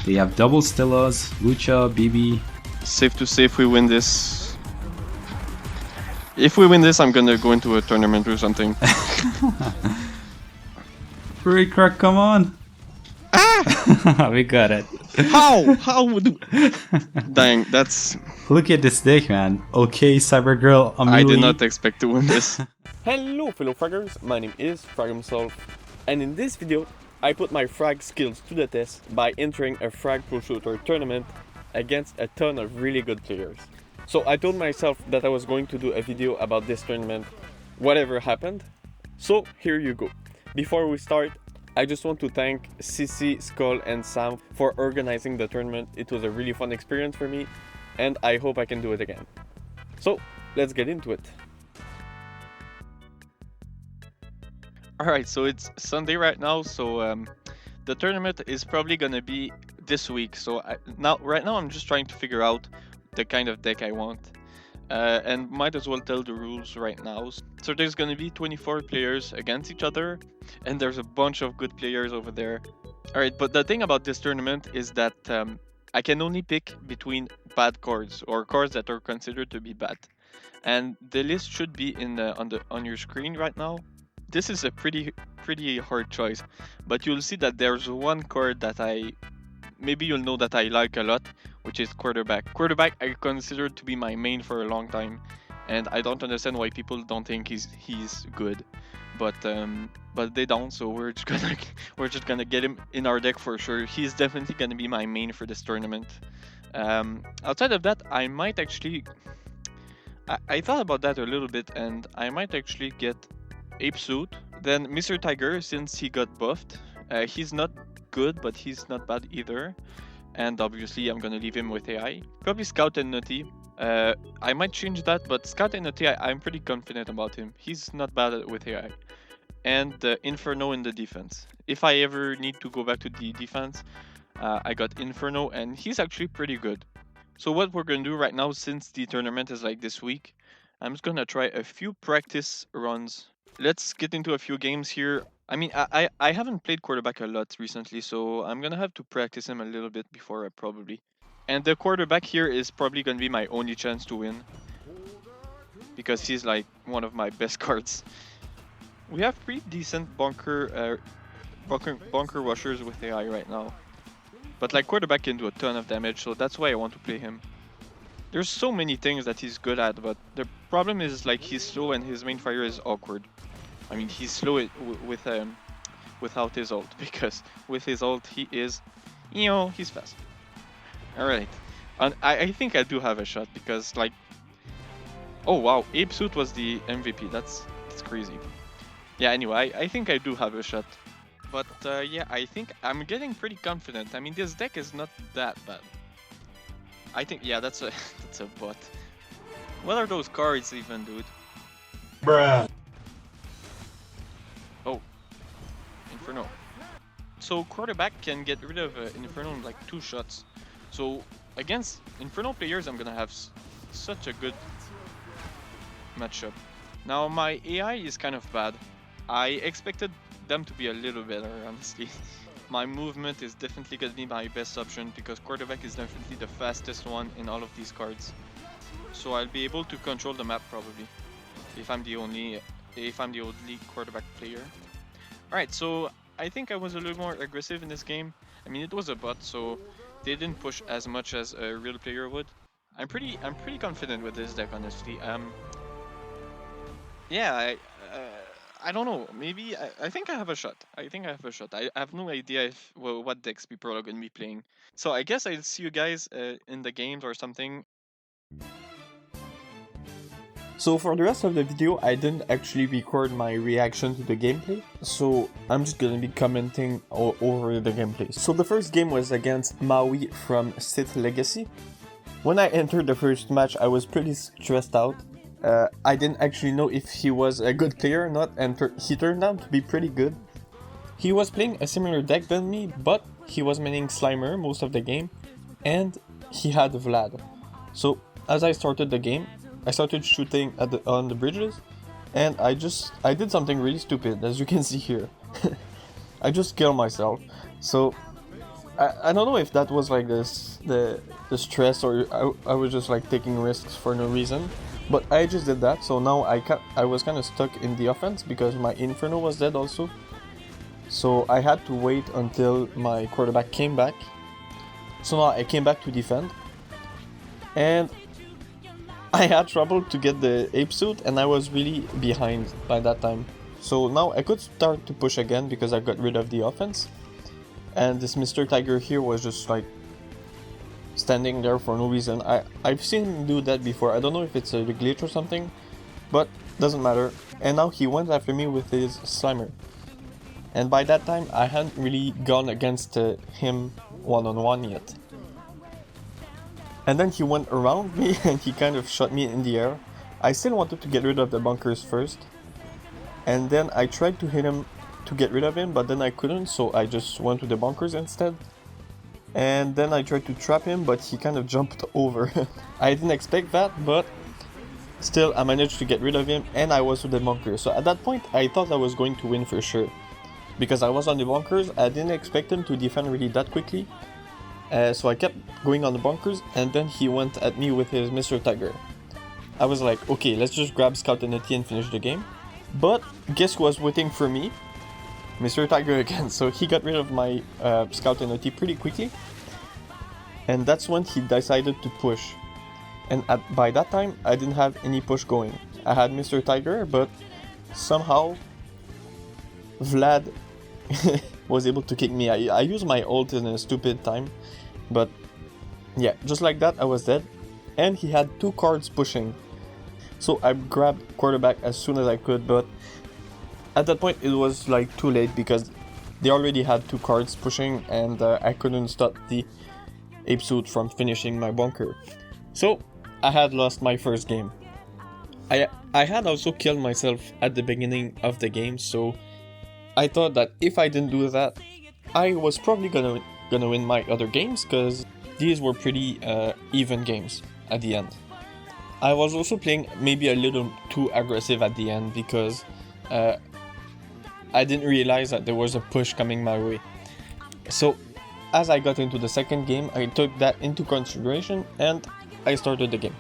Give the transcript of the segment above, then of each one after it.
They have double Stellas, Lucha, BB. Safe to say if we win this. If we win this, I'm gonna go into a tournament or something. Free crack, come on! Ah! We got it. How? How would... Dang, that's... Look at this deck, man. Okay, Cybergirl, Amelie. I did not expect to win this. Hello fellow fraggers, my name is Frag himself, and in this video I put my frag skills to the test by entering a FragProShooter Tournament against a ton of really good players. So I told myself that I was going to do a video about this tournament, whatever happened. So here you go. Before we start, I just want to thank Sissy, Skull and Sam for organizing the tournament. It was a really fun experience for me, and I hope I can do it again. So let's get into it. Alright, so it's Sunday right now, so the tournament is probably gonna be this week. So right now I'm just trying to figure out the kind of deck I want. And might as well tell the rules right now. So there's gonna be 24 players against each other, and there's a bunch of good players over there. Alright, but the thing about this tournament is that I can only pick between bad cards, or cards that are considered to be bad. And the list should be on your screen right now. This is a pretty hard choice, but you'll see that there's one card that maybe you'll know that I like a lot, which is quarterback. Quarterback I consider to be my main for a long time, and I don't understand why people don't think he's good, but they don't. So we're just gonna get him in our deck for sure. He's definitely gonna be my main for this tournament. Outside of that, I might actually I thought about that a little bit, and I might actually get Ape Suit, then Mr. Tiger since he got buffed. He's not good, but he's not bad either. And obviously I'm gonna leave him with AI. Probably Scout and Nutty. I might change that, but Scout and Nutty, I'm pretty confident about him. He's not bad with AI. And Inferno in the defense. If I ever need to go back to the defense, I got Inferno, and he's actually pretty good. So what we're gonna do right now, since the tournament is like this week, I'm just gonna try a few practice runs. Let's get into a few games here. I mean, I haven't played quarterback a lot recently, so I'm gonna have to practice him a little bit before I probably. And the quarterback here is probably gonna be my only chance to win, because he's like one of my best cards. We have pretty decent bunker rushers with AI right now, but like quarterback can do a ton of damage, so that's why I want to play him. There's so many things that he's good at, but the problem is like he's slow and his main fire is awkward. I mean, he's slow without his ult, because with his ult he is, he's fast. Alright, and I think I do have a shot, because like, oh wow, Ape Suit was the MVP, that's crazy. Yeah, anyway, I think I do have a shot. But yeah, I think I'm getting pretty confident. I mean, this deck is not that bad. I think, yeah, that's a bot. What are those cards even, dude? Bruh. Oh, Inferno. So quarterback can get rid of Inferno in like 2 shots. So against Inferno players, I'm gonna have such a good matchup. Now my AI is kind of bad. I expected them to be a little better, honestly. My movement is definitely gonna be my best option, because quarterback is definitely the fastest one in all of these cards. So I'll be able to control the map probably, if I'm the only quarterback player. Alright, so I think I was a little more aggressive in this game. I mean, it was a bot, so they didn't push as much as a real player would. I'm pretty confident with this deck, honestly. Yeah, I don't know. Maybe I think I have a shot. I have no idea what decks people are gonna be playing. So I guess I'll see you guys in the games or something. So for the rest of the video, I didn't actually record my reaction to the gameplay, so I'm just gonna be commenting over the gameplay. So the first game was against Maui from Sith Legacy. When I entered the first match, I was pretty stressed out. I didn't actually know if he was a good player or not, and he turned out to be pretty good. He was playing a similar deck than me, but he was maining Slimer most of the game, and he had Vlad. So as I started the game, I started shooting on the bridges, and I did something really stupid, as you can see here. I just killed myself. So I don't know if that was like the stress or I was just like taking risks for no reason, but I just did that. So now I was kind of stuck in the offense because my Inferno was dead also. So I had to wait until my quarterback came back. So now I came back to defend, and I had trouble to get the ape suit, and I was really behind by that time. So now I could start to push again because I got rid of the offense. And this Mr. Tiger here was just like standing there for no reason. I've seen him do that before. I don't know if it's a glitch or something, but doesn't matter. And now he went after me with his Slimer. And by that time I hadn't really gone against him one-on-one yet. And then he went around me and he kind of shot me in the air. I still wanted to get rid of the bunkers first. And then I tried to hit him to get rid of him, but then I couldn't, so I just went to the bunkers instead. And then I tried to trap him, but he kind of jumped over. I didn't expect that, but still I managed to get rid of him and I was with the bunkers. So at that point I thought I was going to win for sure. Because I was on the bunkers, I didn't expect him to defend really that quickly. So I kept going on the bunkers and then he went at me with his Mr. Tiger. I was like, okay, let's just grab Scout and and finish the game. But guess who was waiting for me? Mr. Tiger again, so he got rid of my Scout and pretty quickly. And that's when he decided to push. And by that time, I didn't have any push going. I had Mr. Tiger, but somehow Vlad was able to kick me. I used my ult in a stupid time, but yeah, just like that, I was dead. And he had 2 cards pushing. So I grabbed quarterback as soon as I could, but at that point it was like too late because they already had 2 cards pushing and I couldn't stop the ape suit from finishing my bunker. So I had lost my first game. I had also killed myself at the beginning of the game, so I thought that if I didn't do that, I was probably gonna win my other games because these were pretty even games at the end. I was also playing maybe a little too aggressive at the end because I didn't realize that there was a push coming my way. So as I got into the second game, I took that into consideration and I started the game.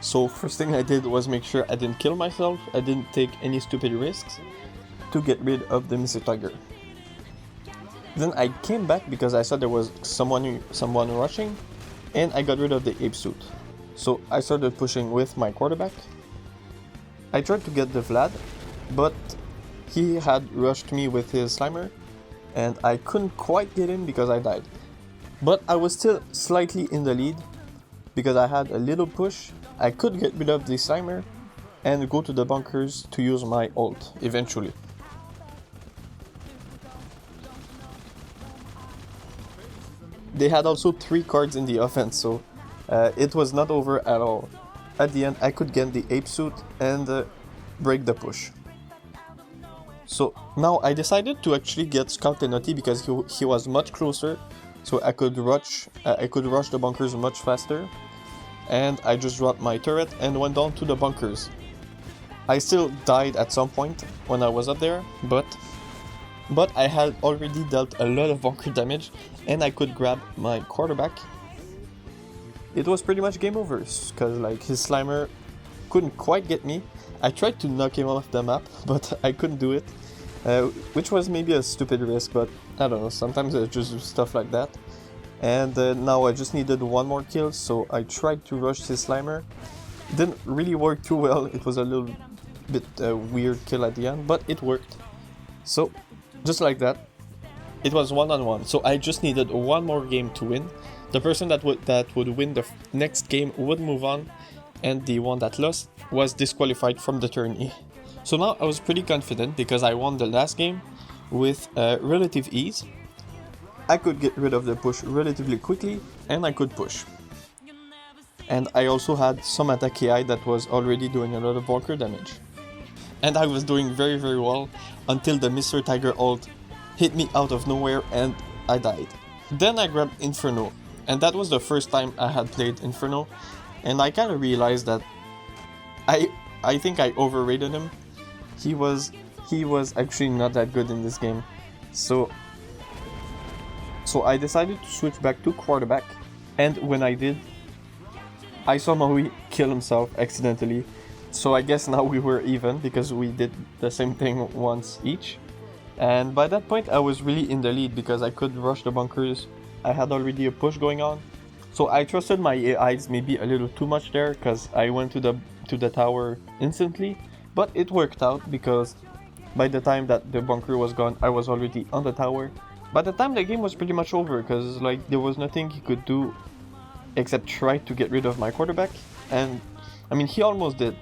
So first thing I did was make sure I didn't kill myself, I didn't take any stupid risks to get rid of the Mr. Tiger. Then I came back because I saw there was someone rushing and I got rid of the ape suit. So I started pushing with my quarterback. I tried to get the Vlad, but he had rushed me with his Slimer and I couldn't quite get him because I died. But I was still slightly in the lead because I had a little push. I could get rid of the Slimer and go to the bunkers to use my ult eventually. They had also 3 cards in the offense, so it was not over at all. At the end I could get the ape suit and break the push. So now I decided to actually get Scout and because he was much closer, so I could rush the bunkers much faster. And I just dropped my turret and went down to the bunkers. I still died at some point when I was up there, but I had already dealt a lot of bunker damage and I could grab my quarterback. It was pretty much game over because like his Slimer couldn't quite get me. I tried to knock him off the map, but I couldn't do it, which was maybe a stupid risk, but I don't know, sometimes I just do stuff like that. And now I just needed 1 more kill, so I tried to rush his Slimer. It didn't really work too well, it was a little bit weird kill at the end, but it worked. So, just like that, it was 1-on-1, so I just needed 1 more game to win. The person that would win the next game would move on, and the one that lost was disqualified from the tourney. So now I was pretty confident because I won the last game with relative ease. I could get rid of the push relatively quickly and I could push. And I also had some attack AI that was already doing a lot of bunker damage. And I was doing very well until the Mr. Tiger ult hit me out of nowhere and I died. Then I grabbed Inferno, and that was the first time I had played Inferno, and I kind of realized that I think I overrated him. He was actually not that good in this game. So So I decided to switch back to quarterback, and when I did, I saw Maui kill himself accidentally. So I guess now we were even because we did the same thing once each. And by that point I was really in the lead because I could rush the bunkers. I had already a push going on. So I trusted my AIs maybe a little too much there because I went to the tower instantly. But it worked out because by the time that the bunker was gone, I was already on the tower. By the time the game was pretty much over because like there was nothing he could do except try to get rid of my quarterback. And I mean, he almost did.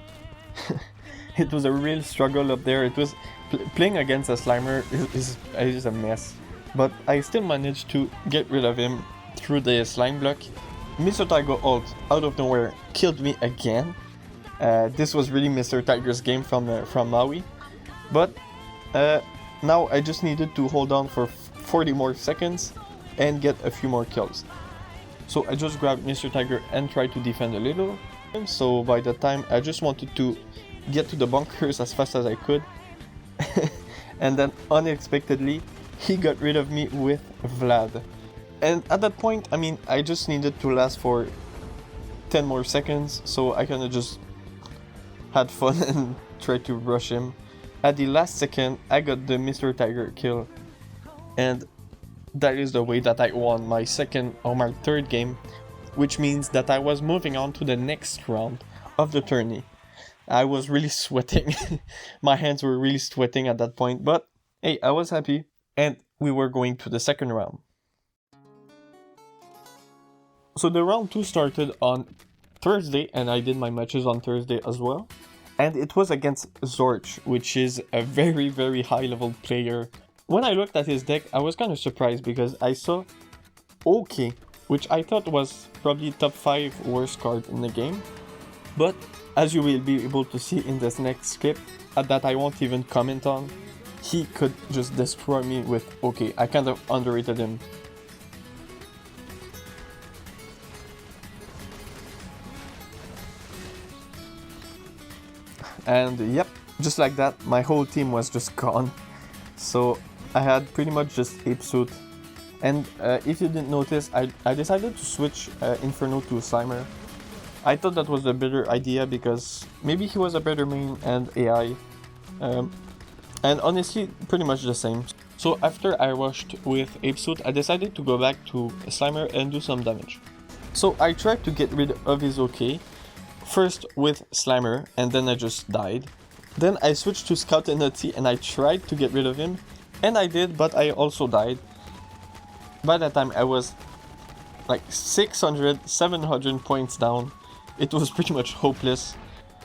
It was a real struggle up there. It was playing against a Slimer is a mess. But I still managed to get rid of him through the slime block. Mr. Tiger ult out of nowhere killed me again. This was really Mr. Tiger's game from Maui. But now I just needed to hold on for 40 more seconds and get a few more kills. So I just grabbed Mr. Tiger and tried to defend a little. So by the time I just wanted to get to the bunkers as fast as I could. And then unexpectedly he got rid of me with Vlad. And at that point, I mean, I just needed to last for 10 more seconds, so I kinda just had fun and tried to rush him. At the last second, I got the Mr. Tiger kill, and that is the way that I won my second or my third game, which means that I was moving on to the next round of the tourney. I was really sweating. My hands were really sweating at that point, but hey, I was happy, and we were going to the second round. So the round 2 started on Thursday, and I did my matches on Thursday as well. And it was against Zorch, which is a very, very high level player. When I looked at his deck, I was kind of surprised because I saw OK, which I thought was probably top 5 worst card in the game. But as you will be able to see in this next clip, that I won't even comment on, he could just destroy me with OK. I kind of underrated him. And yep, just like that, my whole team was just gone. So I had pretty much just Ape Suit. And if you didn't notice, I decided to switch Inferno to Slimer. I thought that was a better idea because maybe he was a better main and AI. And honestly, pretty much the same. So after I rushed with Ape Suit, I decided to go back to Slimer and do some damage. So I tried to get rid of his OK. First with Slimer, and then I just died. Then I switched to Scout and Nutty and I tried to get rid of him. And I did, but I also died. By that time I was like 600, 700 points down. It was pretty much hopeless.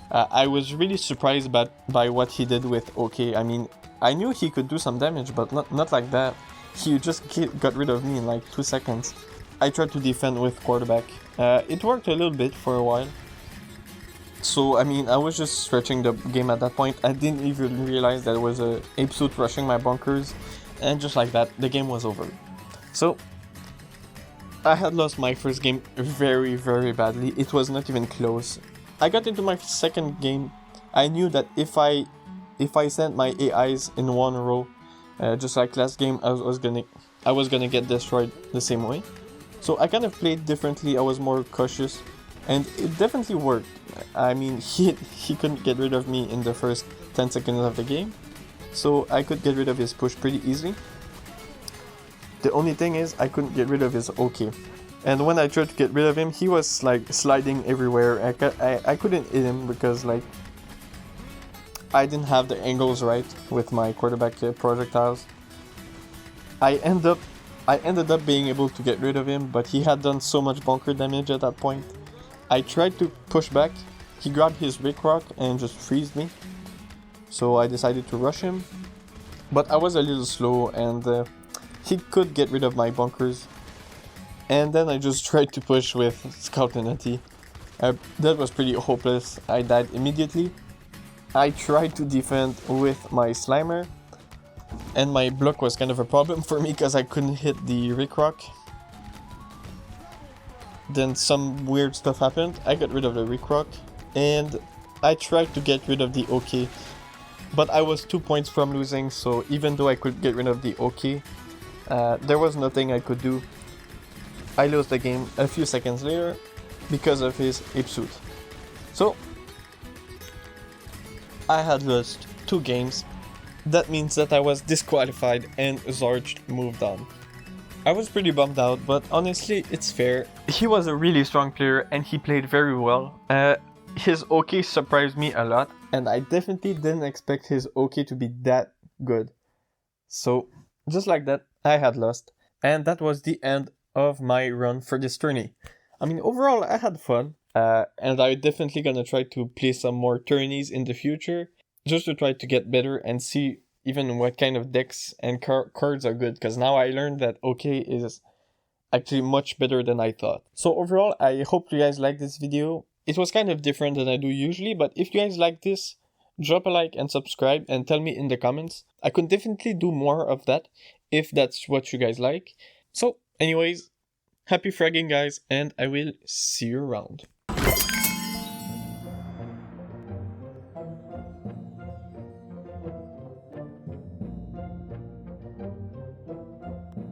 I was really surprised by what he did with OK. I mean, I knew he could do some damage, but not like that. He just got rid of me in like 2 seconds. I tried to defend with quarterback. It worked a little bit for a while. So, I mean, I was just stretching the game at that point. I didn't even realize that there was a Ape Suit rushing my bunkers. And just like that, the game was over. So, I had lost my first game very, very badly. It was not even close. I got into my second game. I knew that if I sent my AIs in one row, just like last game, I was gonna get destroyed the same way. So I kind of played differently. I was more cautious. And it definitely worked. I mean, he couldn't get rid of me in the first 10 seconds of the game. So I could get rid of his push pretty easily. The only thing is, I couldn't get rid of his OK. And when I tried to get rid of him, he was like sliding everywhere. I couldn't hit him because like I didn't have the angles right with my quarterback projectiles. I ended up being able to get rid of him, but he had done so much bunker damage at that point. I tried to push back, he grabbed his Rick Rock and just freezed me. So I decided to rush him, but I was a little slow and he could get rid of my bunkers. And then I just tried to push with Scout and Nutty. That was pretty hopeless, I died immediately. I tried to defend with my Slimer, and my block was kind of a problem for me because I couldn't hit the Rick Rock. Then some weird stuff happened. I got rid of the Rick Rock and I tried to get rid of the OK, but I was 2 points from losing, so even though I could get rid of the OK, There was nothing I could do. I lost the game a few seconds later because of his hip suit. So, I had lost 2 games. That means that I was disqualified and Zarge moved on. I was pretty bummed out, but honestly, it's fair. He was a really strong player and he played very well. His OK surprised me a lot, and I definitely didn't expect his OK to be that good. So, just like that, I had lost. And that was the end of my run for this tourney. I mean, overall, I had fun. And I'm definitely gonna try to play some more tourneys in the future, just to try to get better and see even what kind of decks and cards are good, because now I learned that OK is actually much better than I thought. So overall, I hope you guys like this video. It was kind of different than I do usually, but if you guys like this, drop a like and subscribe and tell me in the comments. I could definitely do more of that if that's what you guys like. So anyways, happy fragging guys, and I will see you around.